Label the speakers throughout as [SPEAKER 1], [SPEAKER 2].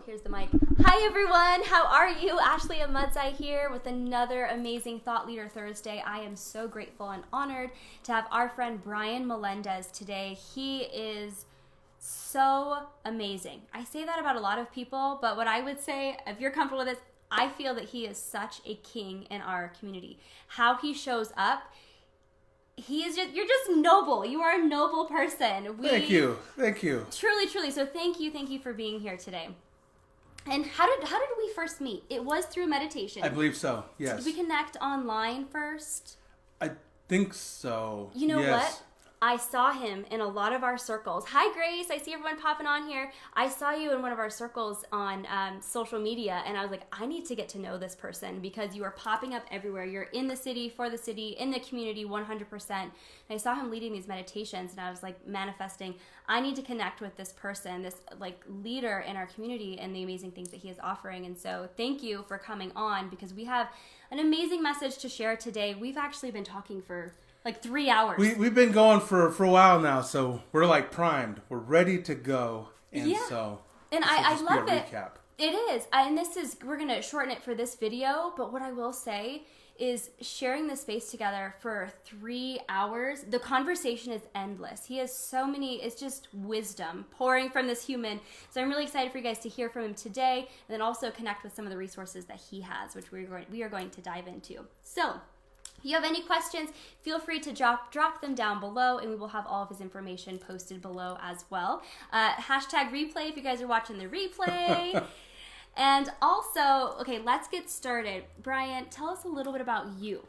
[SPEAKER 1] Here's the mic. Hi everyone, how are you? Ashley Amudzai here with another amazing Thought Leader Thursday. I am so grateful and honored to have our friend Brian Melendez today. He is so amazing. I say that about a lot of people, but what I would say, if you're comfortable with this, I feel that he is such a king in our community. How he shows up, you're just noble. You are a noble person.
[SPEAKER 2] Thank you.
[SPEAKER 1] Truly. So thank you for being here today. And how did we first meet? It was through meditation.
[SPEAKER 2] I believe so, yes.
[SPEAKER 1] Did we connect online first?
[SPEAKER 2] I think so.
[SPEAKER 1] You know
[SPEAKER 2] yes.
[SPEAKER 1] what? I saw him in a lot of our circles. Hi, Grace. I see everyone popping on here. I saw you in one of our circles on social media, and I was like, I need to get to know this person because you are popping up everywhere. You're in the city, for the city, in the community, 100%. And I saw him leading these meditations, and I was like manifesting, I need to connect with this person, this like leader in our community and the amazing things that he is offering. And so thank you for coming on because we have an amazing message to share today. We've actually been talking for like 3 hours.
[SPEAKER 2] We've been going for a while now, so we're like primed. We're ready to go. And
[SPEAKER 1] I love it.
[SPEAKER 2] Recap.
[SPEAKER 1] It is. And we're going to shorten it for this video, but what I will say is sharing the space together for 3 hours, the conversation is endless. He has so many, it's just wisdom pouring from this human. So I'm really excited for you guys to hear from him today and then also connect with some of the resources that he has, which we are going to dive into. So, if you have any questions, feel free to drop them down below, and we will have all of his information posted below as well. Hashtag replay if you guys are watching the replay. And also, okay, let's get started. Brian, tell us a little bit about you.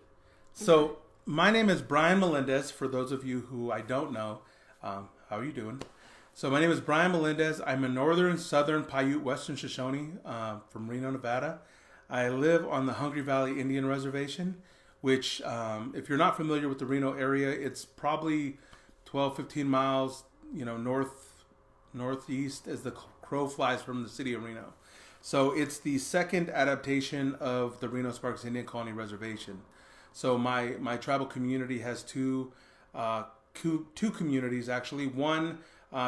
[SPEAKER 2] So, my name is Brian Melendez. For those of you who I don't know, how are you doing? So, my name is Brian Melendez. I'm a northern, southern Paiute, western Shoshone from Reno, Nevada. I live on the Hungry Valley Indian Reservation, which, if you're not familiar with the Reno area, it's probably 12, 15 miles, northeast as the crow flies from the city of Reno. So it's the second adaptation of the Reno Sparks Indian Colony Reservation. So my tribal community has two communities, actually. One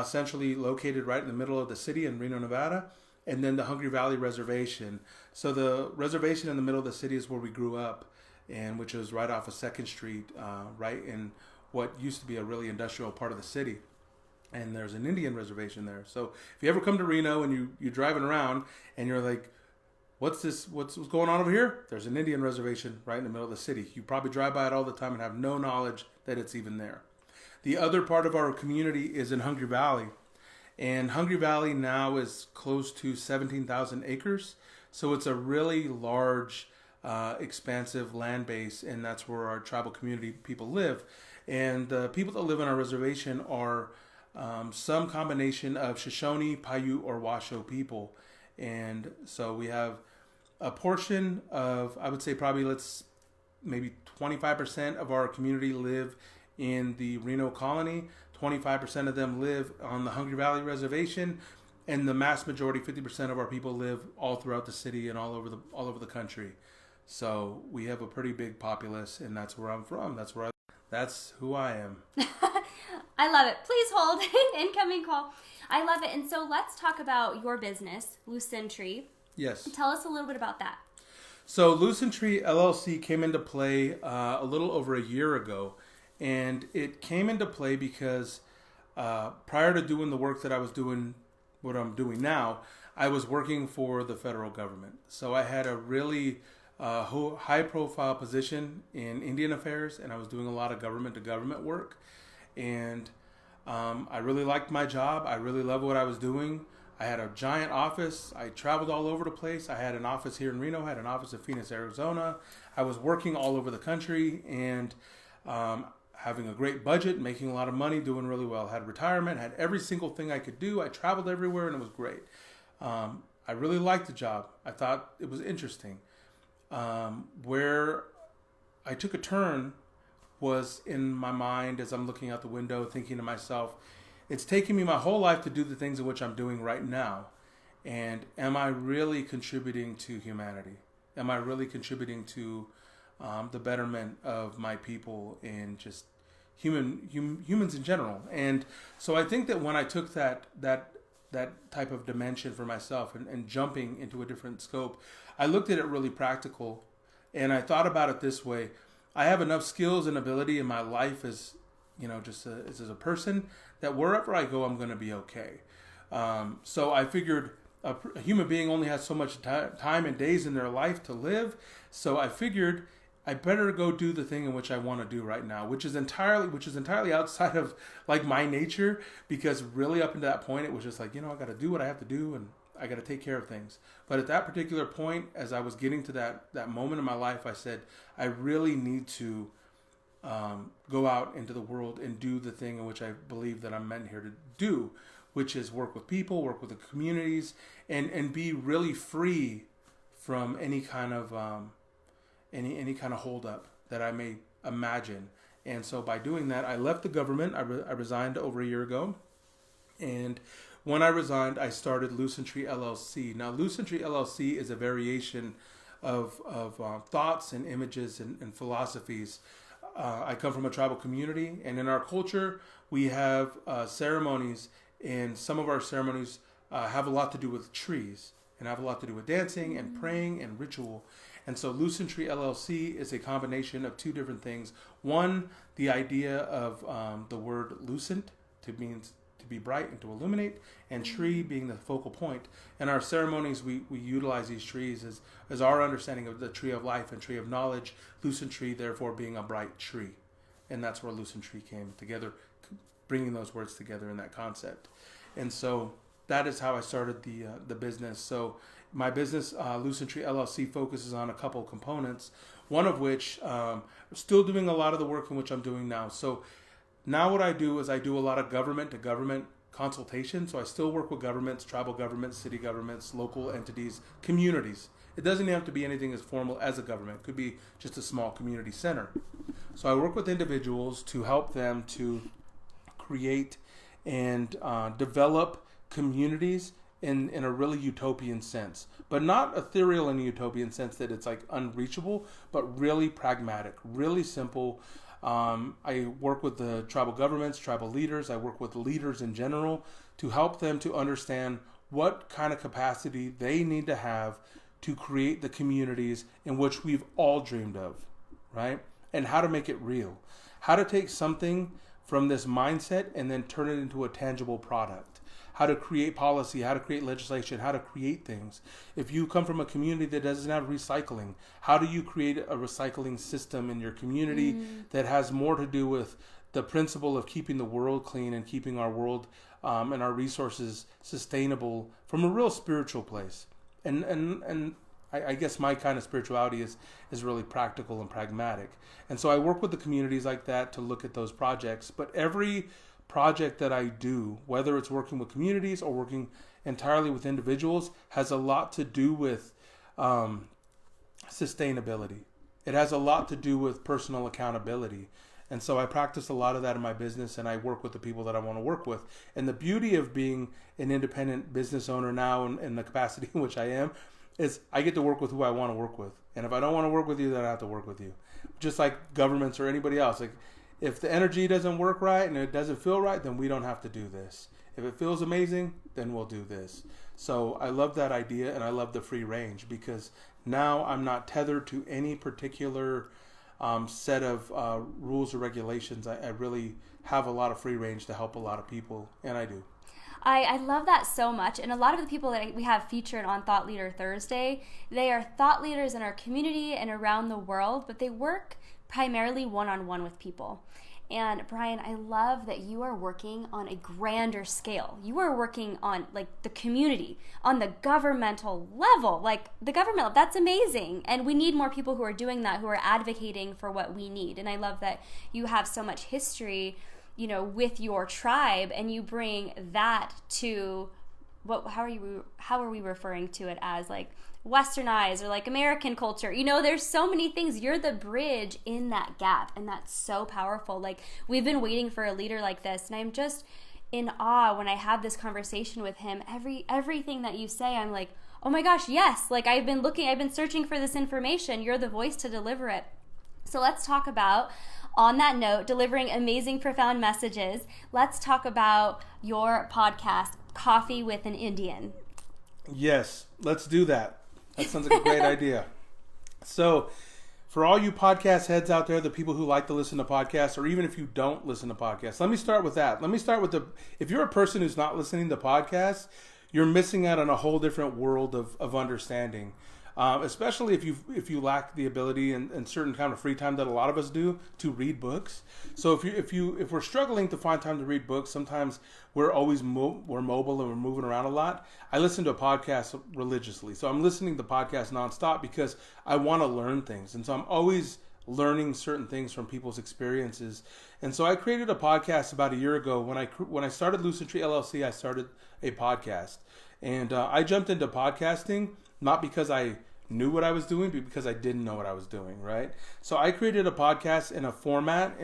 [SPEAKER 2] centrally located right in the middle of the city in Reno, Nevada, and then the Hungry Valley Reservation. So the reservation in the middle of the city is where we grew up, and which is right off of 2nd Street, right in what used to be a really industrial part of the city. And there's an Indian reservation there. So if you ever come to Reno and you're driving around and you're like, what's going on over here? There's an Indian reservation right in the middle of the city. You probably drive by it all the time and have no knowledge that it's even there. The other part of our community is in Hungry Valley. And Hungry Valley now is close to 17,000 acres. So it's a really large expansive land base, and that's where our tribal community people live. And the people that live on our reservation are some combination of Shoshone, Paiute, or Washoe people. And so we have a portion of, I would say probably maybe 25% of our community live in the Reno colony. 25% of them live on the Hungry Valley Reservation. And the mass majority, 50% of our people live all throughout the city and all over the country. So we have a pretty big populace, and that's where I'm from. That's who I am.
[SPEAKER 1] I love it. Please hold incoming call. I love it. And so let's talk about your business, Lucentree.
[SPEAKER 2] Yes.
[SPEAKER 1] Tell us a little bit about that.
[SPEAKER 2] So Lucentree LLC came into play a little over a year ago, and it came into play because prior to doing the work that I was doing, what I'm doing now, I was working for the federal government. So I had a really high-profile position in Indian affairs, and I was doing a lot of government-to-government work. And I really liked my job. I really loved what I was doing. I had a giant office. I traveled all over the place. I had an office here in Reno. I had an office in Phoenix, Arizona. I was working all over the country and having a great budget, making a lot of money, doing really well. Had retirement, had every single thing I could do. I traveled everywhere, and it was great. I really liked the job. I thought it was interesting. Where I took a turn was in my mind as I'm looking out the window, thinking to myself, it's taking me my whole life to do the things in which I'm doing right now. And am I really contributing to humanity? Am I really contributing to the betterment of my people and just humans in general? And so I think that when I took that that type of dimension for myself and jumping into a different scope, I looked at it really practical, and I thought about it this way. I have enough skills and ability in my life as, just as a person, that wherever I go, I'm going to be okay. So I figured a human being only has so much time and days in their life to live. So I figured I better go do the thing in which I want to do right now, which is entirely outside of like my nature, because really up until that point, it was just like, I got to do what I have to do, and I got to take care of things. But at that particular point, as I was getting to that moment in my life, I said, I really need to go out into the world and do the thing in which I believe that I'm meant here to do, which is work with people, work with the communities, and be really free from any kind of any kind of holdup that I may imagine. And so by doing that, I left the government. I resigned over a year ago, and when I resigned, I started Lucentree LLC. Now, Lucentree LLC is a variation of thoughts and images and philosophies. I come from a tribal community, and in our culture, we have ceremonies, and some of our ceremonies have a lot to do with trees and have a lot to do with dancing and praying and ritual. And so Lucentree LLC is a combination of two different things. One, the idea of the word lucent, to be bright and to illuminate, and tree being the focal point. In our ceremonies, we utilize these trees as our understanding of the tree of life and tree of knowledge, Lucentree therefore being a bright tree. And that's where Lucentree came together, bringing those words together in that concept. And so that is how I started the business. So my business, Lucentree LLC, focuses on a couple components, one of which still doing a lot of the work in which I'm doing now. So now what I do is I do a lot of government-to-government consultation. So I still work with governments, tribal governments, city governments, local entities, communities. It doesn't have to be anything as formal as a government. It could be just a small community center. So I work with individuals to help them to create and develop communities in a really utopian sense, but not ethereal in a utopian sense that it's like unreachable, but really pragmatic, really simple. I work with the tribal governments, tribal leaders. I work with leaders in general to help them to understand what kind of capacity they need to have to create the communities in which we've all dreamed of, right? And how to make it real. How to take something from this mindset and then turn it into a tangible product. How to create policy, how to create legislation, how to create things. If you come from a community that doesn't have recycling, how do you create a recycling system in your community that has more to do with the principle of keeping the world clean and keeping our world and our resources sustainable from a real spiritual place? And I guess my kind of spirituality is really practical and pragmatic. And so I work with the communities like that to look at those projects. But every project that I do, whether it's working with communities or working entirely with individuals, has a lot to do with sustainability. It has a lot to do with personal accountability. And so I practice a lot of that in my business, and I work with the people that I want to work with. And the beauty of being an independent business owner now in the capacity in which I am is I get to work with who I want to work with. And if I don't want to work with you, then I have to work with you. Just like governments or anybody else. Like, if the energy doesn't work right and it doesn't feel right, then we don't have to do this. If it feels amazing, then we'll do this. So I love that idea, and I love the free range, because now I'm not tethered to any particular set of rules or regulations. I really have a lot of free range to help a lot of people, and I do.
[SPEAKER 1] I love that so much. And a lot of the people that we have featured on Thought Leader Thursday, they are thought leaders in our community and around the world, but they work primarily one-on-one with people. And Brian, I love that you are working on a grander scale. You are working on like the community, on the governmental level, like the government. That's amazing. And we need more people who are doing that, who are advocating for what we need. And I love that you have so much history, with your tribe, and you bring that to how are we referring to it as, like westernized or like American culture? There's so many things. You're the bridge in that gap, and that's so powerful. Like, we've been waiting for a leader like this, and I'm just in awe when I have this conversation with him. Everything that you say, I'm like, oh my gosh, yes. Like, I've been searching for this information. You're the voice to deliver it. So let's talk about, on that note, delivering amazing, profound messages. Let's talk about your podcast, coffee with an Indian.
[SPEAKER 2] Yes, let's do that. That sounds like a great idea. So, for all you podcast heads out there, the people who like to listen to podcasts, or even if you don't listen to podcasts, let me start with that. Let me start with if you're a person who's not listening to podcasts, you're missing out on a whole different world of understanding. Especially if you lack the ability and certain kind of free time that a lot of us do to read books. So if we're struggling to find time to read books, sometimes we're always we're mobile and we're moving around a lot. I listen to a podcast religiously, so I'm listening to podcasts nonstop because I want to learn things, and so I'm always learning certain things from people's experiences. And so I created a podcast about a year ago when I started Lucentree LLC. I started a podcast, and I jumped into podcasting not because I knew what I was doing, but because I didn't know what I was doing, right? So I created a podcast in a format,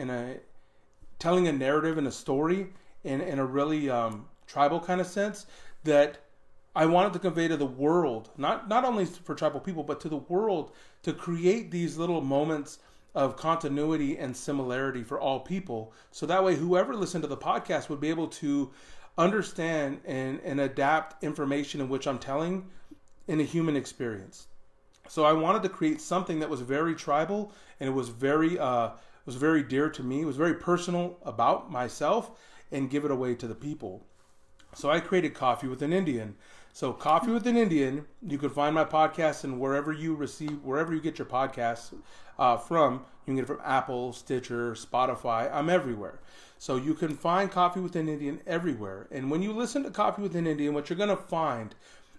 [SPEAKER 2] telling a narrative and a story in a really tribal kind of sense that I wanted to convey to the world, not only for tribal people, but to the world, to create these little moments of continuity and similarity for all people. So that way, whoever listened to the podcast would be able to understand and adapt information in which I'm telling in a human experience. So I wanted to create something that was very tribal, and it was very dear to me. It was very personal about myself, and give it away to the people. So I created Coffee with an Indian. So Coffee with an Indian, you can find my podcast and wherever you get your podcasts from. You can get it from Apple, Stitcher, Spotify. I'm everywhere. So you can find Coffee with an Indian everywhere. And when you listen to Coffee with an Indian, what you're going to find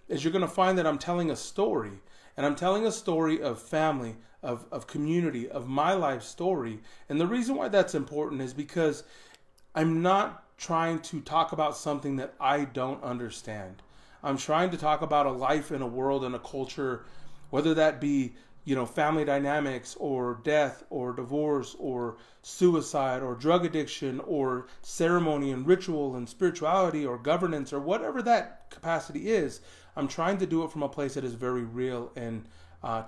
[SPEAKER 2] is that I'm telling a story. And I'm telling a story of family, of community, of my life story. And the reason why that's important is because I'm not trying to talk about something that I don't understand. I'm trying to talk about a life in a world and a culture, whether that be, family dynamics or death or divorce or suicide or drug addiction or ceremony and ritual and spirituality or governance or whatever that capacity is. I'm trying to do it from a place that is very real and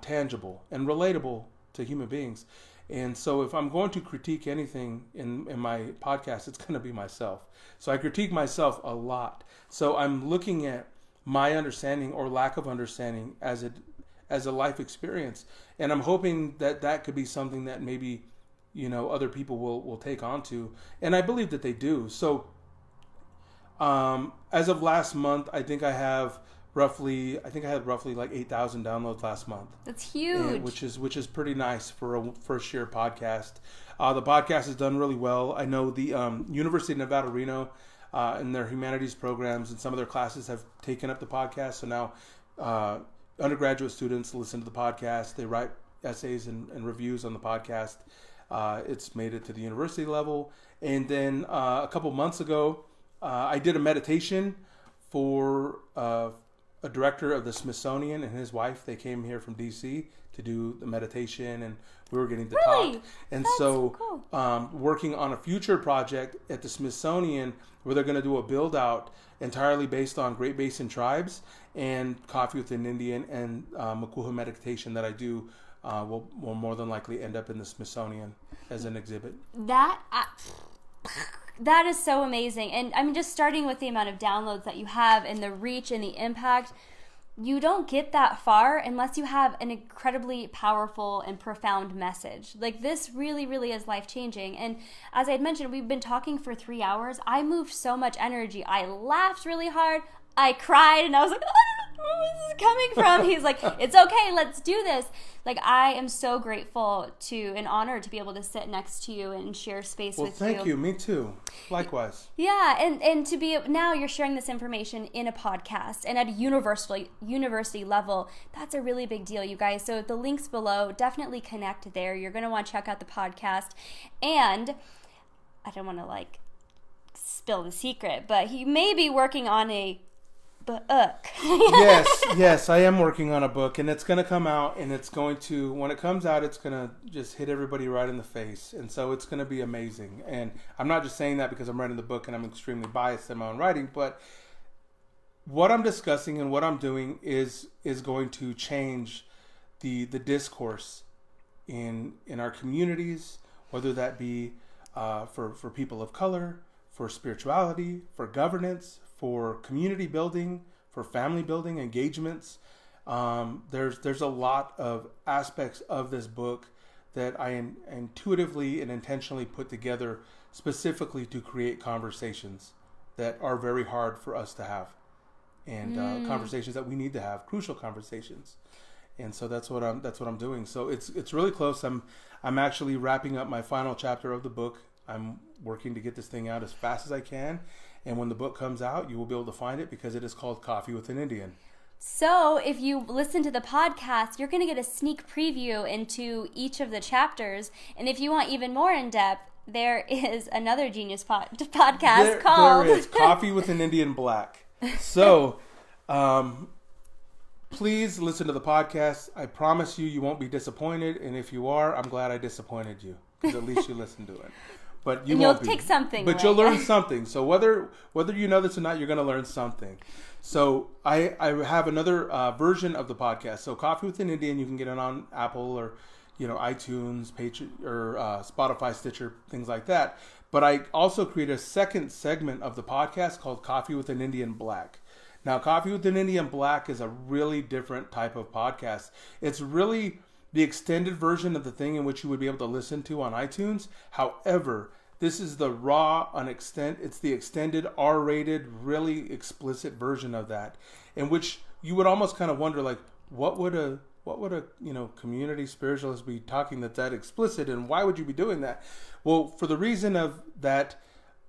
[SPEAKER 2] tangible and relatable to human beings. And so if I'm going to critique anything in my podcast, it's going to be myself. So I critique myself a lot. So I'm looking at my understanding or lack of understanding as a life experience. And I'm hoping that could be something that maybe, other people will take on to. And I believe that they do. So as of last month, I had roughly like 8,000 downloads last month.
[SPEAKER 1] That's huge.
[SPEAKER 2] Which is pretty nice for a first year podcast. The podcast has done really well. I know the University of Nevada, Reno, in their humanities programs and some of their classes have taken up the podcast. So now undergraduate students listen to the podcast. They write essays and reviews on the podcast. It's made it to the university level. And then a couple months ago, I did a meditation for a director of the Smithsonian and his wife. They came here from DC to do the meditation, and we were getting to talk. And that's so cool. Working on a future project at the Smithsonian where they're going to do a build out entirely based on Great Basin tribes, and Coffee with an Indian and Makuha meditation that I do will more than likely end up in the Smithsonian as an exhibit.
[SPEAKER 1] That is so amazing. And I mean, just starting with the amount of downloads that you have and the reach and the impact, you don't get that far unless you have an incredibly powerful and profound message. Like, this really, really is life-changing. And as I had mentioned, we've been talking for 3 hours. I moved so much energy. I laughed really hard. I cried, and I was like, where is this coming from? He's like, it's okay, let's do this. Like, I am so grateful and honored to be able to sit next to you and share space with you.
[SPEAKER 2] Well, thank you. Me too. Likewise.
[SPEAKER 1] Yeah, and to be, now you're sharing this information in a podcast and at a university level. That's a really big deal, you guys. So the links below, definitely connect there. You're going to want to check out the podcast. And I don't want to spill the secret, but he may be working on a book.
[SPEAKER 2] yes, I am working on a book, and it's going to come out, and it's going to, when it comes out, it's going to just hit everybody right in the face, and so it's going to be amazing. And I'm not just saying that because I'm writing the book and I'm extremely biased in my own writing, but what I'm discussing and what I'm doing is going to change the discourse in our communities, whether that be for people of color, for spirituality, for governance, for community building, for family building, engagements. There's a lot of aspects of this book that I intuitively and intentionally put together specifically to create conversations that are very hard for us to have, and conversations that we need to have, crucial conversations. And so that's what I'm doing. So it's really close. I'm actually wrapping up my final chapter of the book. I'm working to get this thing out as fast as I can. And when the book comes out, you will be able to find it because it is called Coffee with an Indian.
[SPEAKER 1] So if you listen to the podcast, you're going to get a sneak preview into each of the chapters. And if you want even more in depth, there is another genius podcast called...
[SPEAKER 2] There is Coffee with an Indian Black. So please listen to the podcast. I promise you won't be disappointed. And if you are, I'm glad I disappointed you, because at least you listened to it. But
[SPEAKER 1] you'll take something.
[SPEAKER 2] But you'll learn something. So whether you know this or not, you're going to learn something. So I have another version of the podcast. So Coffee with an Indian, you can get it on Apple or iTunes, or Spotify, Stitcher, things like that. But I also create a second segment of the podcast called Coffee with an Indian Black. Now, Coffee with an Indian Black is a really different type of podcast. It's really the extended version of the thing in which you would be able to listen to on iTunes. However, this is the raw, it's the extended R-rated, really explicit version of that, in which you would almost kind of wonder, like, what would a community spiritualist be talking that explicit, and why would you be doing that? Well, for the reason of that,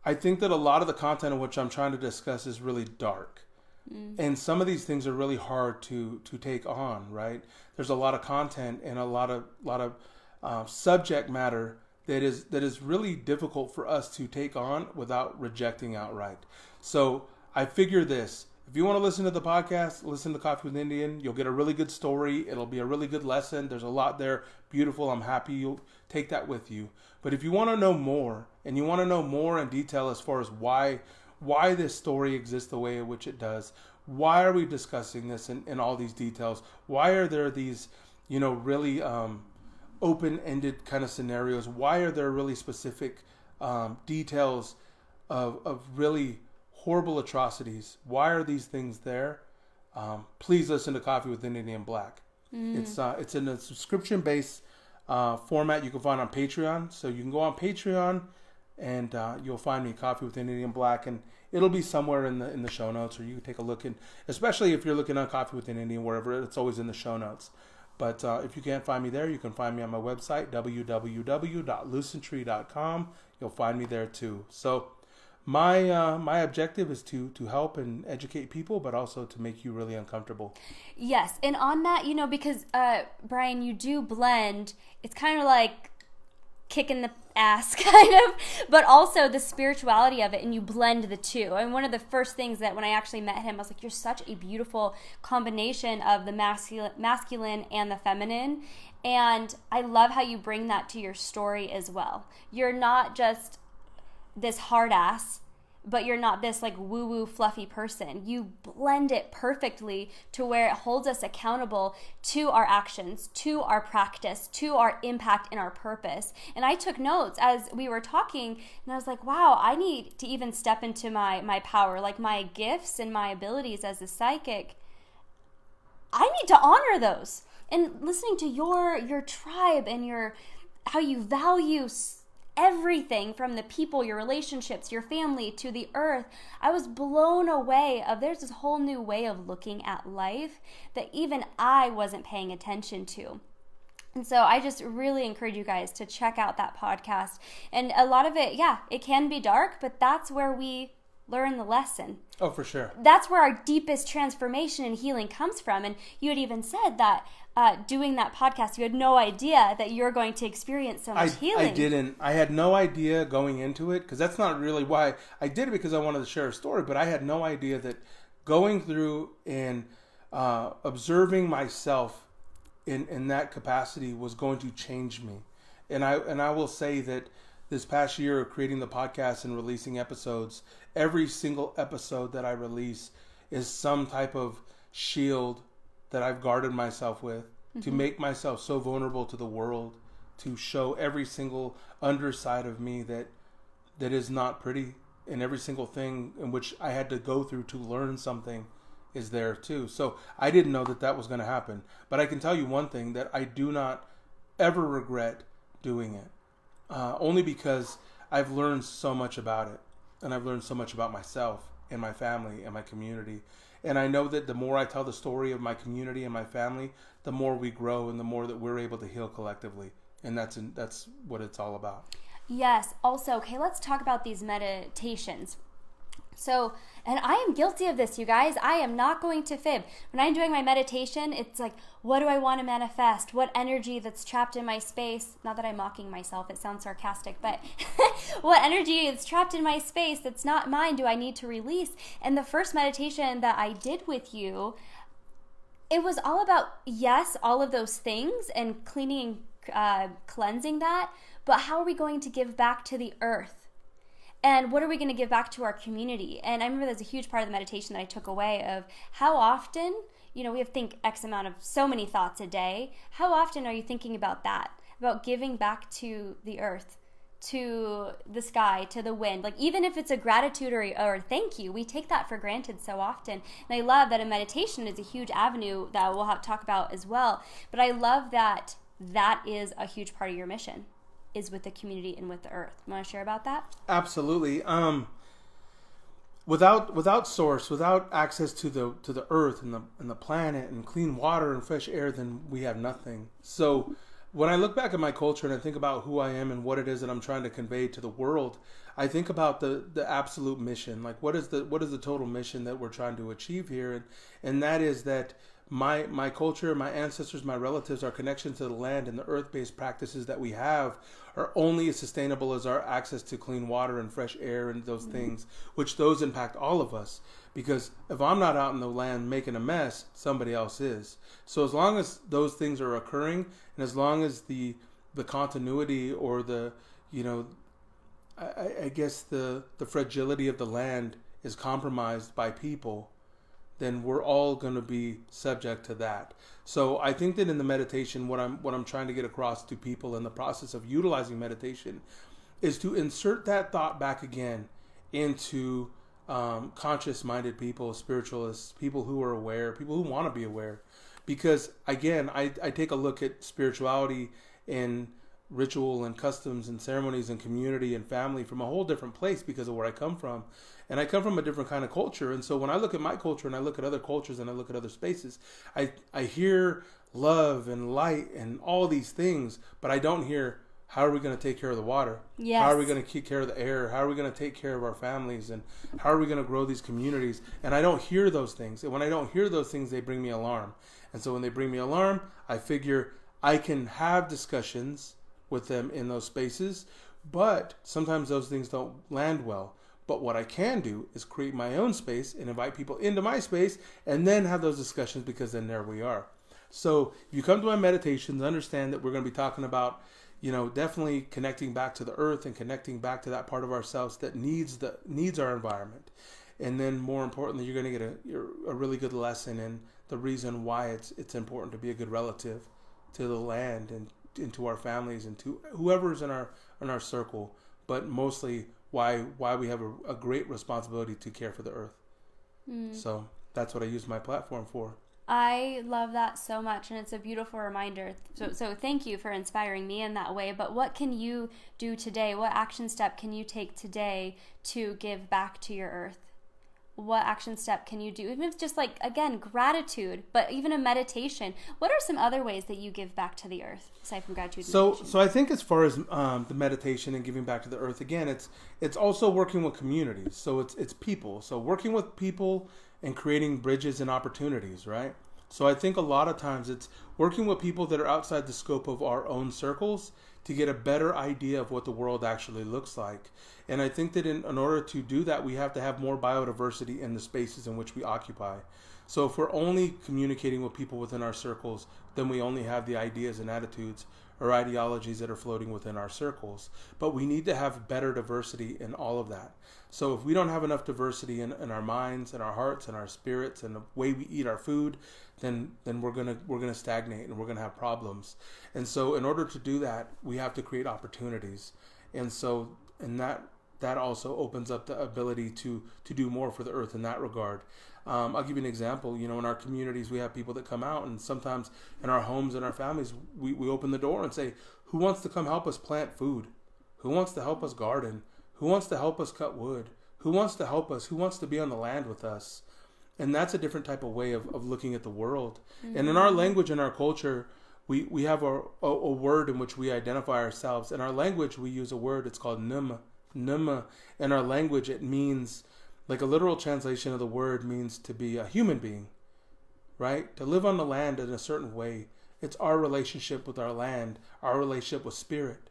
[SPEAKER 2] I think that a lot of the content of which I'm trying to discuss is really dark. And some of these things are really hard to take on, right? There's a lot of content and a lot of subject matter that is really difficult for us to take on without rejecting outright. So I figure this: if you want to listen to the podcast, listen to Coffee with Indian. You'll get a really good story. It'll be a really good lesson. There's a lot there. Beautiful. I'm happy you'll take that with you. But if you want to know more, and you want to know more in detail as far as why this story exists the way in which it does, why are we discussing this in all these details, why are there these really open-ended kind of scenarios, why are there really specific details of really horrible atrocities, why are these things there, please listen to Coffee with an Indian Black. It's in a subscription-based format you can find on Patreon. So you can go on Patreon and you'll find me, Coffee with an Indian Black, and it'll be somewhere in the show notes, or you can take a look, especially if you're looking on Coffee with an Indian, wherever, it's always in the show notes. But if you can't find me there, you can find me on my website, www.lucentree.com. You'll find me there too. So my objective is to help and educate people, but also to make you really uncomfortable.
[SPEAKER 1] Yes, and on that, because Brian, you do blend. It's kind of like kicking the ass, kind of, but also the spirituality of it, and you blend the two. And one of the first things that when I actually met him, I was like, you're such a beautiful combination of the masculine and the feminine. And I love how you bring that to your story as well. You're not just this hard ass, but you're not this like woo-woo fluffy person. You blend it perfectly to where it holds us accountable to our actions, to our practice, to our impact and our purpose. And I took notes as we were talking, and I was like, wow, I need to even step into my power, like my gifts and my abilities as a psychic. I need to honor those. And listening to your tribe and how you value everything from the people, your relationships, your family, to the earth, I was blown away of there's this whole new way of looking at life that even I wasn't paying attention to. And so I just really encourage you guys to check out that podcast. And a lot of it, it can be dark, but that's where we learn the lesson.
[SPEAKER 2] Oh, for sure.
[SPEAKER 1] That's where our deepest transformation and healing comes from. And you had even said that doing that podcast, you had no idea that you're going to experience so much healing.
[SPEAKER 2] I didn't. I had no idea going into it, because that's not really why I did it, because I wanted to share a story, but I had no idea that going through and observing myself in that capacity was going to change me. And I will say that this past year of creating the podcast and releasing episodes, every single episode that I release is some type of shield that I've guarded myself with to make myself so vulnerable to the world, to show every single underside of me that is not pretty, and every single thing in which I had to go through to learn something is there too. So I didn't know that that was going to happen. But I can tell you one thing, that I do not ever regret doing it. Only because I've learned so much about it. And I've learned so much about myself and my family and my community. And I know that the more I tell the story of my community and my family, the more we grow and the more that we're able to heal collectively. And that's what it's all about.
[SPEAKER 1] Yes. Also, okay, let's talk about these meditations. So, and I am guilty of this, you guys. I am not going to fib. When I'm doing my meditation, it's like, what do I want to manifest? What energy that's trapped in my space? Not that I'm mocking myself, it sounds sarcastic, but what energy is trapped in my space that's not mine do I need to release? And the first meditation that I did with you, it was all about, yes, all of those things and cleaning, cleansing that, but how are we going to give back to the earth? And what are we going to give back to our community? And I remember there's a huge part of the meditation that I took away of how often, we have think X amount of so many thoughts a day. How often are you thinking about that? About giving back to the earth, to the sky, to the wind? Like, even if it's a gratitude or thank you, we take that for granted so often. And I love that a meditation is a huge avenue that we'll have to talk about as well. But I love that that is a huge part of your mission, is with the community and with the earth. You want to share about that?
[SPEAKER 2] Absolutely. Without source, without access to the earth and the planet and clean water and fresh air, then we have nothing. So when I look back at my culture and I think about who I am and what it is that I'm trying to convey to the world, I think about the absolute mission. Like, what is the total mission that we're trying to achieve here? And that is that my culture, my ancestors, my relatives, our connection to the land and the earth-based practices that we have are only as sustainable as our access to clean water and fresh air and those things, which those impact all of us. Because if I'm not out in the land making a mess, somebody else is. So as long as those things are occurring, and as long as the continuity or the, I guess the fragility of the land is compromised by people, then we're all going to be subject to that. So I think that in the meditation, what I'm trying to get across to people in the process of utilizing meditation is to insert that thought back again into conscious-minded people, spiritualists, people who are aware, people who want to be aware. Because again, I take a look at spirituality and ritual and customs and ceremonies and community and family from a whole different place because of where I come from. And I come from a different kind of culture. And so when I look at my culture and I look at other cultures and I look at other spaces, I hear love and light and all these things, but I don't hear, how are we going to take care of the water?
[SPEAKER 1] Yes.
[SPEAKER 2] How are we going to keep care of the air? How are we going to take care of our families? And how are we going to grow these communities? And I don't hear those things. And when I don't hear those things, they bring me alarm. And so when they bring me alarm, I figure I can have discussions with them in those spaces, but sometimes those things don't land well. But what I can do is create my own space and invite people into my space and then have those discussions, because then there we are. So if you come to my meditations, understand that we're going to be talking about, definitely connecting back to the earth and connecting back to that part of ourselves that needs our environment. And then more importantly, you're going to get a really good lesson in the reason why it's important to be a good relative to the land and to our families and to whoever's in our circle, but mostly why we have a great responsibility to care for the earth. So that's what I use my platform for.
[SPEAKER 1] I love that so much, and it's a beautiful reminder. So thank you for inspiring me in that way. But what can you do today? What action step can you take today to give back to your earth? What action step can you do? Even if it's just like, again, gratitude, but even a meditation. What are some other ways that you give back to the earth aside from gratitude?
[SPEAKER 2] So I think as far as the meditation and giving back to the earth, again, it's also working with communities. So it's people. So working with people and creating bridges and opportunities, right? So I think a lot of times it's working with people that are outside the scope of our own circles to get a better idea of what the world actually looks like. And I think that in order to do that, we have to have more biodiversity in the spaces in which we occupy. So if we're only communicating with people within our circles, then we only have the ideas and attitudes or ideologies that are floating within our circles. But we need to have better diversity in all of that. So if we don't have enough diversity in our minds and our hearts and our spirits and the way we eat our food, then we're gonna stagnate and we're gonna have problems. And so in order to do that, we have to create opportunities. And so in that that also opens up the ability to do more for the earth in that regard. I'll give you an example. You know, in our communities, we have people that come out, and sometimes in our homes and our families, we open the door and say, who wants to come help us plant food? Who wants to help us garden? Who wants to help us cut wood? Who wants to help us? Who wants to be on the land with us? And that's a different type of way of looking at the world. Mm-hmm. And in our language and our culture, we have a word in which we identify ourselves. In our language, we use a word, it's called numa. Numa. In our language, it means, like a literal translation of the word means to be a human being, right? To live on the land in a certain way. It's our relationship with our land, our relationship with spirit.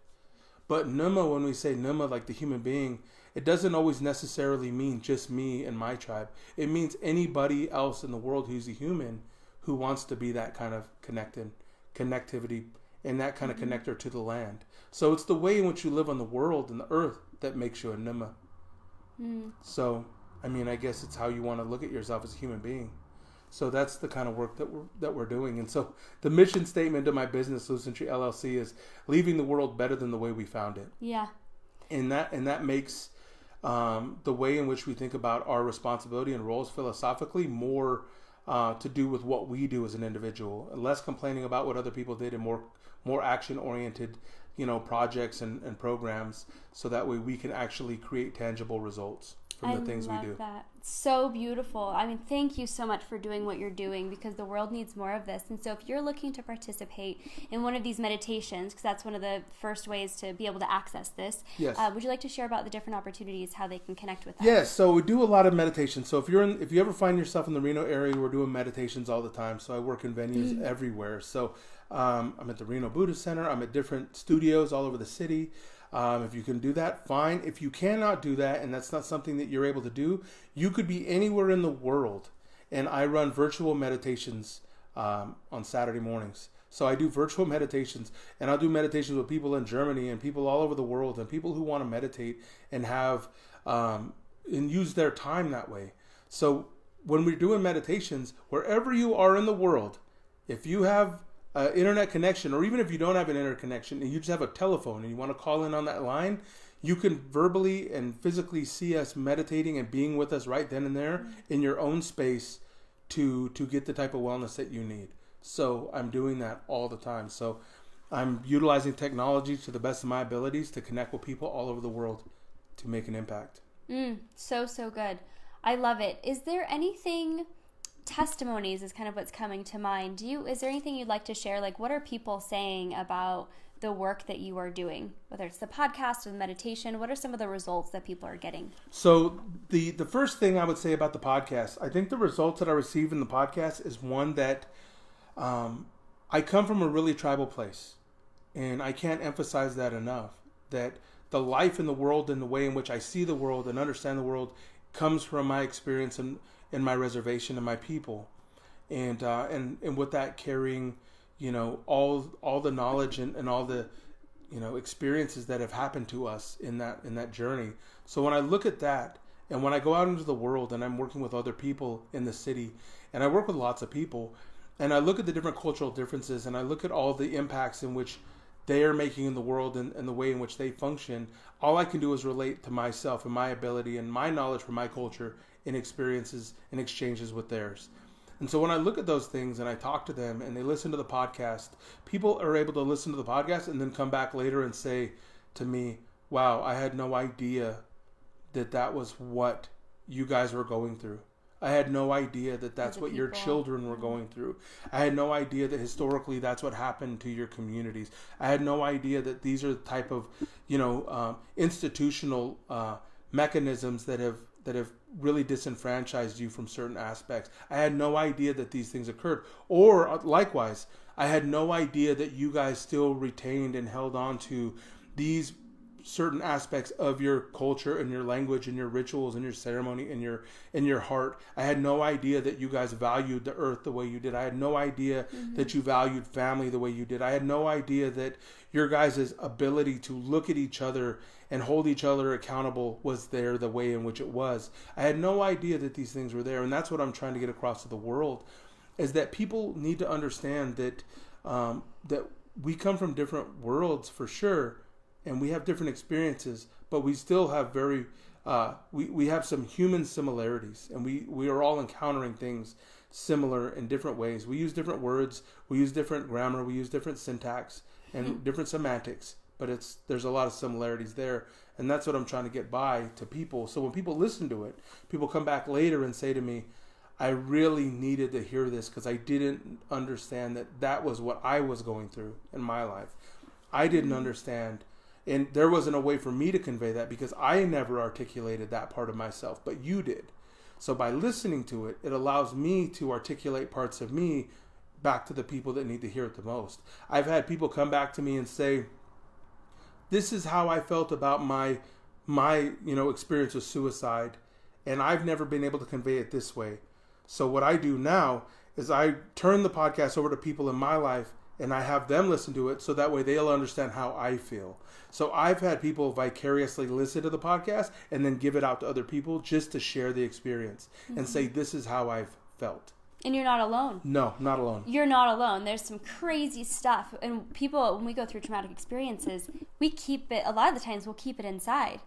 [SPEAKER 2] But numa, when we say numa, like the human being, it doesn't always necessarily mean just me and my tribe. It means anybody else in the world who's a human who wants to be that kind of connectivity and that kind of connector to the land. So it's the way in which you live on the world and the earth that makes you a numa. So, I mean, I guess it's how you want to look at yourself as a human being. So that's the kind of work that we're doing. And so the mission statement of my business, Lucentree LLC, is leaving the world better than the way we found it.
[SPEAKER 1] Yeah.
[SPEAKER 2] And that makes the way in which we think about our responsibility and roles philosophically more to do with what we do as an individual, less complaining about what other people did, and more action oriented, projects and programs, so that way we can actually create tangible results from the things we do. I love
[SPEAKER 1] that. So beautiful. I mean, thank you so much for doing what you're doing, because the world needs more of this. And so if you're looking to participate in one of these meditations, because that's one of the first ways to be able to access this,
[SPEAKER 2] yes.
[SPEAKER 1] Would you like to share about the different opportunities, how they can connect with us?
[SPEAKER 2] Yes, so we do a lot of meditation. So if you ever find yourself in the Reno area, we're doing meditations all the time. So I work in venues everywhere. So I'm at the Reno Buddhist Center. I'm at different studios all over the city. If you can do that, fine. If you cannot do that, and that's not something that you're able to do, you could be anywhere in the world. And I run virtual meditations on Saturday mornings. So I do virtual meditations, and I'll do meditations with people in Germany and people all over the world, and people who want to meditate and have and use their time that way. So when we're doing meditations, wherever you are in the world, if you have internet connection, or even if you don't have an internet connection and you just have a telephone and you want to call in on that line, you can verbally and physically see us meditating and being with us right then and there in your own space to get the type of wellness that you need. So I'm doing that all the time. So I'm utilizing technology to the best of my abilities to connect with people all over the world to make an impact. So good. I love it. Is there anything... Testimonies is kind of what's coming to mind. Is there anything you'd like to share? Like, what are people saying about the work that you are doing, whether it's the podcast or the meditation? What are some of the results that people are getting? So the first thing I would say about the podcast, I think the results that I receive in the podcast is one that I come from a really tribal place, and I can't emphasize that enough, that the life in the world and the way in which I see the world and understand the world comes from my experience in my reservation and my people, and with that carrying, all the knowledge and all the, experiences that have happened to us in that journey. So when I look at that, and when I go out into the world and I'm working with other people in the city, and I work with lots of people, and I look at the different cultural differences, and I look at all the impacts in which they are making in the world and the way in which they function, all I can do is relate to myself and my ability and my knowledge from my culture in experiences and exchanges with theirs. And so when I look at those things and I talk to them and they listen to the podcast, people are able to listen to the podcast and then come back later and say to me, wow, I had no idea that was what you guys were going through. I had no idea that's what your children were going through. I had no idea that historically that's what happened to your communities. I had no idea that these are the type of, institutional mechanisms that have really disenfranchised you from certain aspects. I had no idea that these things occurred. Or likewise, I had no idea that you guys still retained and held on to these certain aspects of your culture and your language and your rituals and your ceremony and your heart. I had no idea that you guys valued the earth the way you did. I had no idea that you valued family the way you did. I had no idea that your guys' ability to look at each other and hold each other accountable was there the way in which it was. I had no idea that these things were there. And that's what I'm trying to get across to the world, is that people need to understand that that we come from different worlds for sure, and we have different experiences, but we still have we have some human similarities, and we are all encountering things similar in different ways. We use different words, we use different grammar, we use different syntax and different semantics, but there's a lot of similarities there, and that's what I'm trying to get by to people. So when people listen to it, people come back later and say to me, I really needed to hear this because I didn't understand that was what I was going through in my life. I didn't understand, and there wasn't a way for me to convey that because I never articulated that part of myself, but you did. So by listening to it, it allows me to articulate parts of me back to the people that need to hear it the most. I've had people come back to me and say, this is how I felt about my experience with suicide, and I've never been able to convey it this way. So what I do now is I turn the podcast over to people in my life, and I have them listen to it so that way they'll understand how I feel. So I've had people vicariously listen to the podcast and then give it out to other people just to share the experience and say, this is how I've felt.
[SPEAKER 1] And you're not alone.
[SPEAKER 2] No, not alone.
[SPEAKER 1] You're not alone. There's some crazy stuff. And people, when we go through traumatic experiences, we keep it, a lot of the times we'll keep it inside.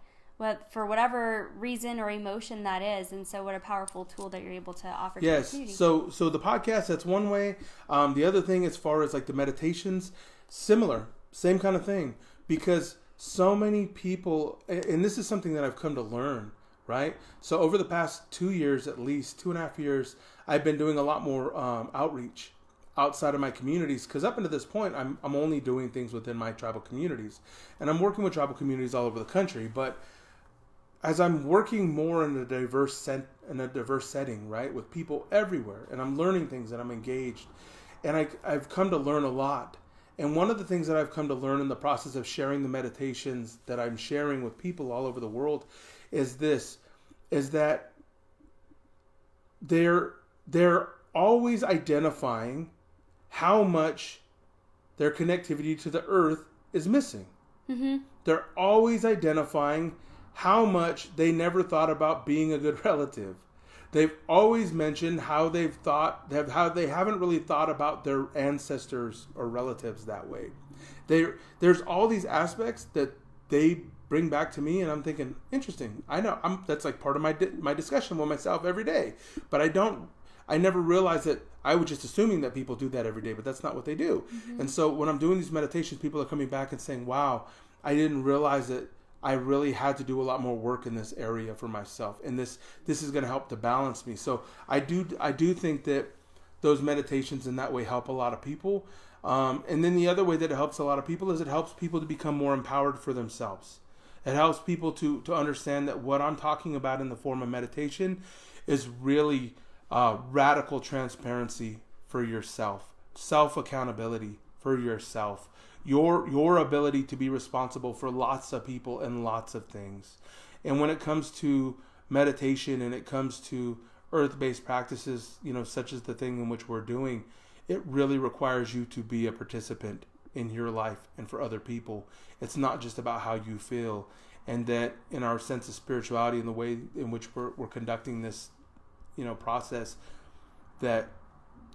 [SPEAKER 1] For whatever reason or emotion that is. And so what a powerful tool that you're able to offer to the community. So
[SPEAKER 2] the podcast, that's one way. The other thing, as far as like the meditations, similar, same kind of thing. Because so many people, and this is something that I've come to learn, right? So over the past 2 years, at least 2.5 years, I've been doing a lot more outreach outside of my communities, because up until this point, I'm only doing things within my tribal communities. And I'm working with tribal communities all over the country, but as I'm working more in a diverse setting, right, with people everywhere, and I'm learning things and I'm engaged, and I've come to learn a lot. And one of the things that I've come to learn in the process of sharing the meditations that I'm sharing with people all over the world is that they're always identifying how much their connectivity to the earth is missing. Mm-hmm. They're always identifying how much they never thought about being a good relative. They've always mentioned how they haven't really thought about their ancestors or relatives that way. There's all these aspects that they bring back to me, and I'm thinking, interesting. I know that's like part of my discussion with myself every day, but I never realized that. I was just assuming that people do that every day, but that's not what they do. Mm-hmm. And so when I'm doing these meditations, people are coming back and saying, wow, I didn't realize that I really had to do a lot more work in this area for myself, and this is going to help to balance me. So I do think that those meditations in that way help a lot of people. And then the other way that it helps a lot of people is it helps people to become more empowered for themselves. It helps people to understand that what I'm talking about in the form of meditation is really radical transparency for yourself, self-accountability for yourself. Your ability to be responsible for lots of people and lots of things. And when it comes to meditation and it comes to earth-based practices, such as the thing in which we're doing, it really requires you to be a participant in your life and for other people. It's not just about how you feel. And that in our sense of spirituality and the way in which we're conducting this, process, that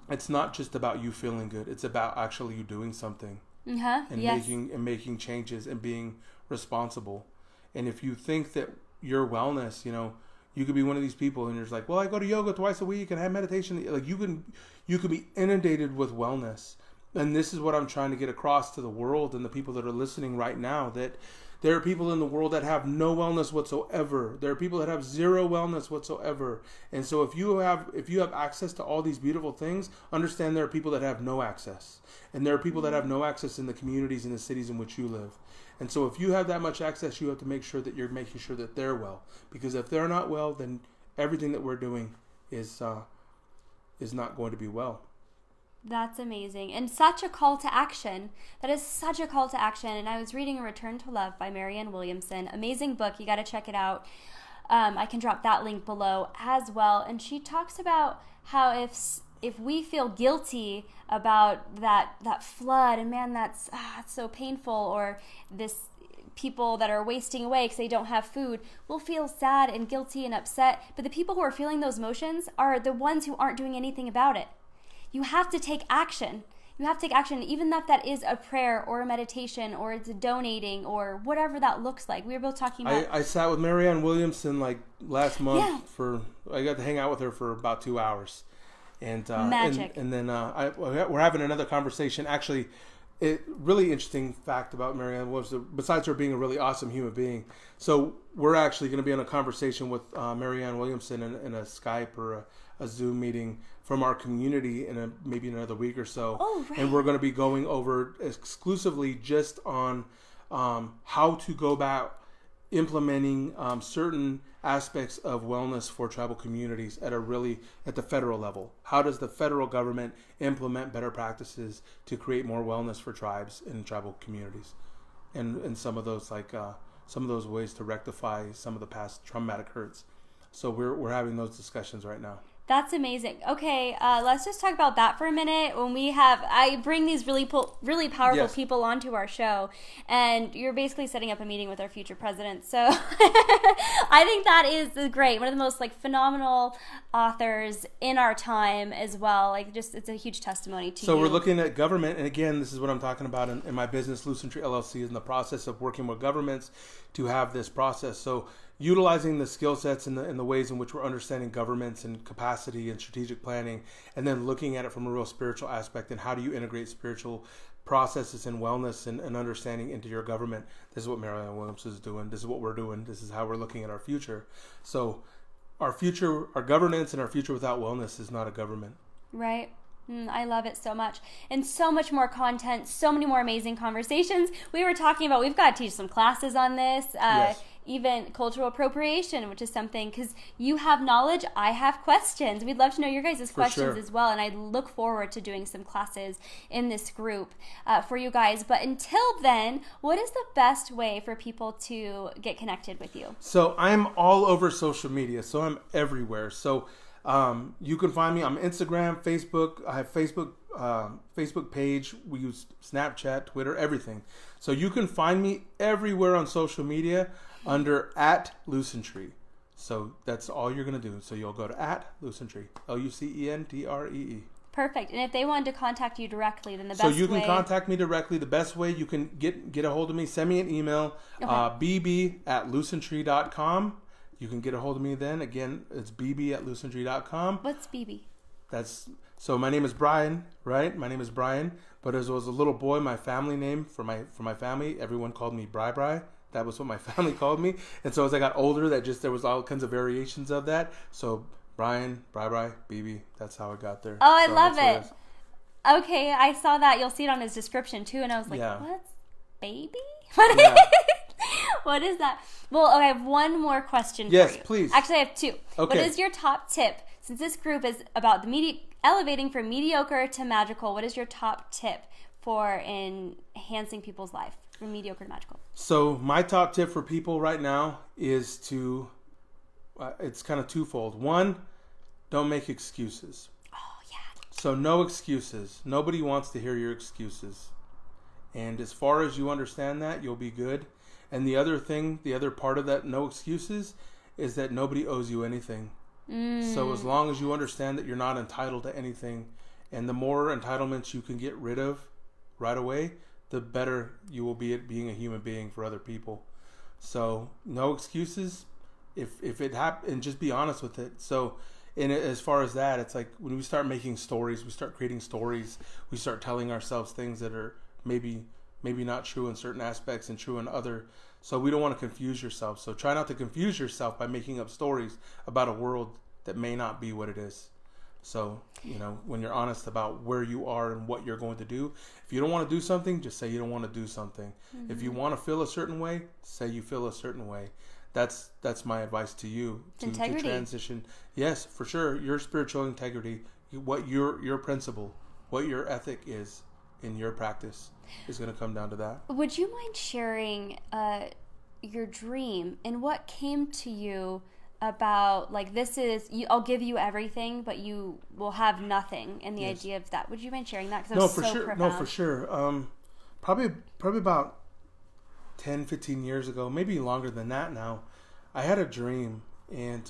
[SPEAKER 2] it's not just about you feeling good. It's about actually you doing something. And making changes and being responsible. And if you think that your wellness, you could be one of these people and you're just like, well, I go to yoga twice a week and I have meditation. Like you could be inundated with wellness. And this is what I'm trying to get across to the world and the people that are listening right now, that there are people in the world that have no wellness whatsoever. There are people that have zero wellness whatsoever. And so if you have access to all these beautiful things, understand there are people that have no access. And there are people that have no access in the communities and the cities in which you live. And so if you have that much access, you have to make sure that you're making sure that they're well. Because if they're not well, then everything that we're doing is not going to be well.
[SPEAKER 1] That's amazing. And such a call to action. That is such a call to action. And I was reading A Return to Love by Marianne Williamson. Amazing book. You got to check it out. I can drop that link below as well. And she talks about how if we feel guilty about that flood, and man, that's so painful, or this people that are wasting away because they don't have food, will feel sad and guilty and upset. But the people who are feeling those emotions are the ones who aren't doing anything about it. You have to take action. you have to take action, even if that is a prayer or a meditation or it's donating or whatever that looks like. We were both talking about.
[SPEAKER 2] I sat with Marianne Williamson like last month I got to hang out with her for about 2 hours, and
[SPEAKER 1] magic.
[SPEAKER 2] And then we're having another conversation. Actually, really interesting fact about Marianne was besides her being a really awesome human being. So we're actually going to be in a conversation with Marianne Williamson in a Skype or a Zoom meeting from our community in maybe another week or so.
[SPEAKER 1] Oh, right.
[SPEAKER 2] And we're going to be going over exclusively just on how to go about implementing certain aspects of wellness for tribal communities at the federal level. How does the federal government implement better practices to create more wellness for tribes and tribal communities, and some of those ways to rectify some of the past traumatic hurts. So we're having those discussions right now.
[SPEAKER 1] That's amazing. Okay, let's just talk about that for a minute. I bring these really powerful people onto our show, and you're basically setting up a meeting with our future president. So I think that is great. One of the most phenomenal authors in our time as well. It's a huge testimony to you.
[SPEAKER 2] So we're looking at government, and again, this is what I'm talking about in my business, Lucentree LLC, is in the process of working with governments to have this process. So utilizing the skill sets and the ways in which we're understanding governments and capacity and strategic planning, and then looking at it from a real spiritual aspect, and how do you integrate spiritual processes and wellness and understanding into your government. This is what Marianne Williams is doing. This is what we're doing. This is how we're looking at our future. So our future, our governance, and our future without wellness is not a government.
[SPEAKER 1] Right. I love it so much. And so much more content, so many more amazing conversations. We were talking about, we've got to teach some classes on this.
[SPEAKER 2] Yes.
[SPEAKER 1] Even cultural appropriation, which is something, because you have knowledge, I have questions. We'd love to know your guys' questions as well, and I look forward to doing some classes in this group for you guys. But until then, what is the best way for people to get connected with you?
[SPEAKER 2] So I'm all over social media, so I'm everywhere. So you can find me on Instagram, Facebook. I have Facebook page. We use Snapchat, Twitter, everything. So you can find me everywhere on social media under @Lucentree. So that's all you're going to do. So you'll go to @Lucentree, LUCENTREE.
[SPEAKER 1] Perfect. And if they wanted to contact you directly, then the best
[SPEAKER 2] way...
[SPEAKER 1] way...
[SPEAKER 2] So you can contact me directly. The best way you can get a hold of me, send me an email, bb@lucentree.com. You can get a hold of me then. Again, it's bb@lucentree.com.
[SPEAKER 1] What's BB?
[SPEAKER 2] So my name is Brian, right? My name is Brian. But as I was a little boy, my family name for my family, everyone called me Bri. That was what my family called me. And so as I got older, there was all kinds of variations of that. So Brian, Bri, BB, that's how I got there.
[SPEAKER 1] Oh, I love it. Okay, I saw that. You'll see it on his description too. And I was like, what's baby? What is that? Well, I have one more question for you.
[SPEAKER 2] Yes, please.
[SPEAKER 1] Actually, I have two.
[SPEAKER 2] Okay.
[SPEAKER 1] What is your top tip? Since this group is about elevating from mediocre to magical, what is your top tip for enhancing people's life from mediocre to magical?
[SPEAKER 2] So my top tip for people right now is to, it's kind of twofold. One, don't make excuses.
[SPEAKER 1] Oh, yeah.
[SPEAKER 2] So no excuses. Nobody wants to hear your excuses. And as far as you understand that, you'll be good. And the other part of that no excuses is that nobody owes you anything. So as long as you understand that you're not entitled to anything, and the more entitlements you can get rid of right away, the better you will be at being a human being for other people. So no excuses. If it happens, and just be honest with it. So as far as that, it's like when we start making stories, we start creating stories, we start telling ourselves things that are maybe not true in certain aspects and true in other. So we don't want to confuse yourself. So try not to confuse yourself by making up stories about a world that may not be what it is. So, when you're honest about where you are and what you're going to do, if you don't want to do something, just say you don't want to do something. Mm-hmm. If you want to feel a certain way, say you feel a certain way. That's my advice to you to transition. Yes, for sure. Your spiritual integrity, what your principle, what your ethic is in your practice is going to come down to that.
[SPEAKER 1] Would you mind sharing your dream and what came to you about I'll give you everything, but you will have nothing, and the idea of that? Would you mind sharing that?
[SPEAKER 2] No, for sure. Profound. No, for sure. Probably about 10, 15 years ago, maybe longer than that now, I had a dream, and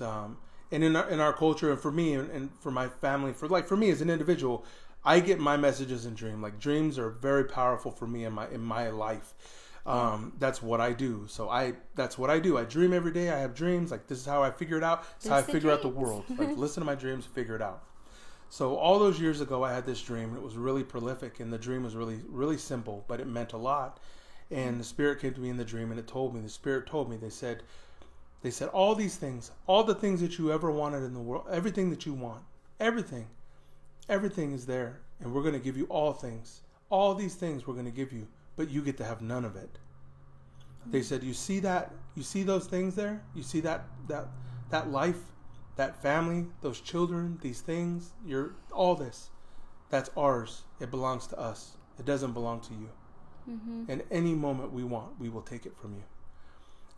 [SPEAKER 2] in our culture, and for me and for my family, for me as an individual, I get my messages in dream. Like dreams are very powerful for me in my life. That's what I do. So that's what I do. I dream every day. I have dreams. Like this is how I figure it out. It's how I figure out the world. Like listen to my dreams, figure it out. So all those years ago, I had this dream. It was really prolific, and the dream was really, really simple, but it meant a lot. And the Spirit came to me in the dream, and the Spirit told me, they said, all these things, all the things that you ever wanted in the world, everything that you want, everything is there, and we're going to give you all things. All these things we're going to give you, but you get to have none of it. They said, you see that? You see those things there? You see that life? That family, those children, these things, all this, that's ours. It belongs to us. It doesn't belong to you. Mm-hmm. And any moment we want, we will take it from you.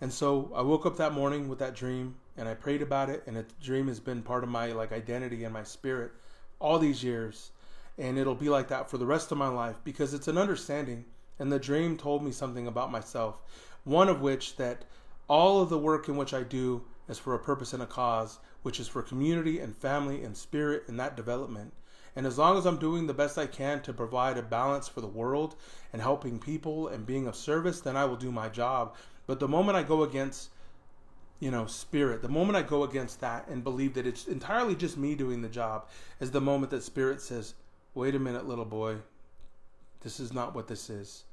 [SPEAKER 2] And so I woke up that morning with that dream, and I prayed about it, and the dream has been part of my identity and my spirit all these years. And it'll be like that for the rest of my life because it's an understanding. And the dream told me something about myself. One of which that all of the work in which I do is for a purpose and a cause, which is for community and family and spirit and that development. And as long as I'm doing the best I can to provide a balance for the world and helping people and being of service, then I will do my job. But the moment I go against, spirit, the moment I go against that and believe that it's entirely just me doing the job is the moment that spirit says, wait a minute, little boy, this is not what this is.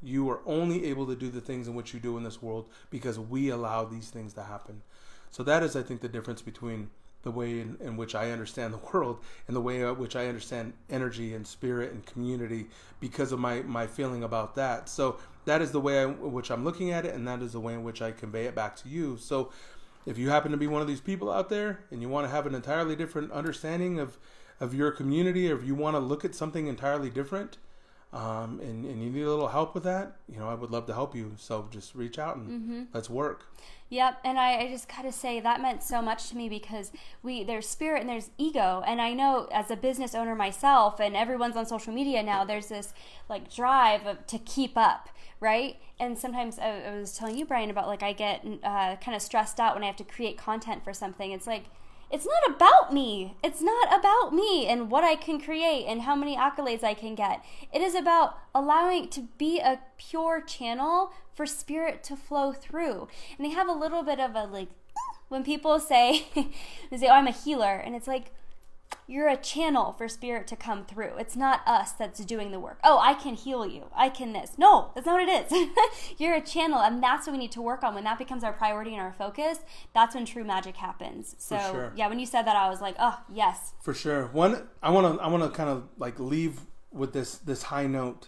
[SPEAKER 2] You are only able to do the things in which you do in this world because we allow these things to happen. So that is, I think, the difference between the way in which I understand the world and the way in which I understand energy and spirit and community because of my feeling about that. So that is the way in which I'm looking at it, and that is the way in which I convey it back to you. So if you happen to be one of these people out there and you want to have an entirely different understanding of your community, or if you want to look at something entirely different, and you need a little help with that, I would love to help you. So just reach out and let's work.
[SPEAKER 1] Yep. And I just gotta say that meant so much to me because there's spirit and there's ego. And I know as a business owner myself, and everyone's on social media now, there's this drive to keep up, right? And sometimes I was telling you, Brian, about I get kind of stressed out when I have to create content for something. It's it's not about me. It's not about me and what I can create and how many accolades I can get. It is about allowing to be a pure channel for spirit to flow through. And they have a little bit of a when people say, oh, I'm a healer. And it's you're a channel for spirit to come through. It's not us that's doing the work. Oh, I can heal you. I can this. No, that's not what it is. You're a channel, and that's what we need to work on. When that becomes our priority and our focus, that's when true magic happens. So, sure. Yeah, when you said that, I was like, oh, yes.
[SPEAKER 2] For sure. I want to kind of leave with this high note.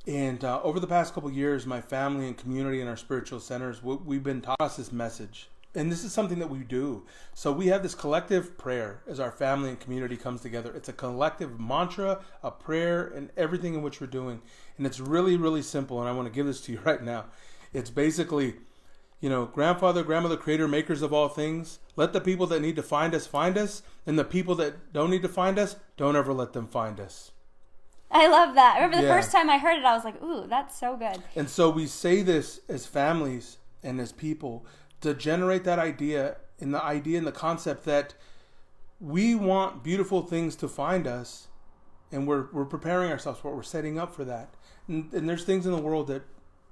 [SPEAKER 2] And over the past couple of years, my family and community and our spiritual centers, we've been taught this message. And this is something that we do. So we have this collective prayer as our family and community comes together. It's a collective mantra, a prayer, and everything in which we're doing. And it's really, really simple. And I want to give this to you right now. It's basically, grandfather, grandmother, creator, makers of all things. Let the people that need to find us. And the people that don't need to find us, don't ever let them find us.
[SPEAKER 1] I love that. I remember the first time I heard it, I was like, ooh, that's so good.
[SPEAKER 2] And so we say this as families and as people to generate that idea and the concept that we want beautiful things to find us, and we're preparing ourselves for it. We're setting up for that. And there's things in the world that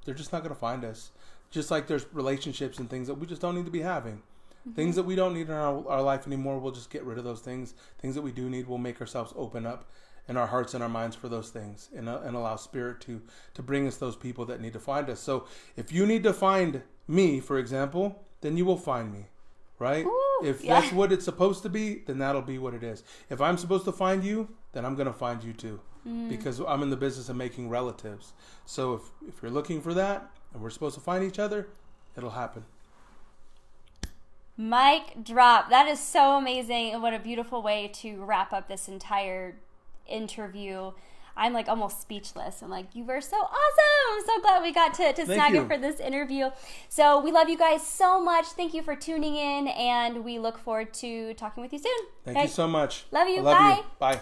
[SPEAKER 2] they're just not going to find us. Just like there's relationships and things that we just don't need to be having. Mm-hmm. Things that we don't need in our life anymore, we'll just get rid of those things. Things that we do need, we'll make ourselves open up in our hearts and our minds for those things, and allow spirit to bring us those people that need to find us. So if you need to find me, for example, then you will find me, right? Ooh, that's what it's supposed to be, then that'll be what it is. If I'm supposed to find you, then I'm going to find you too, because I'm in the business of making relatives. So if you're looking for that and we're supposed to find each other, it'll happen.
[SPEAKER 1] Mic drop. That is so amazing, and what a beautiful way to wrap up this entire interview. I'm almost speechless. I'm you were so awesome. I'm so glad we got to snag it for this interview. So we love you guys so much. Thank you for tuning in, and we look forward to talking with you soon.
[SPEAKER 2] Thank you so much.
[SPEAKER 1] Love you.
[SPEAKER 2] Bye.
[SPEAKER 1] Bye.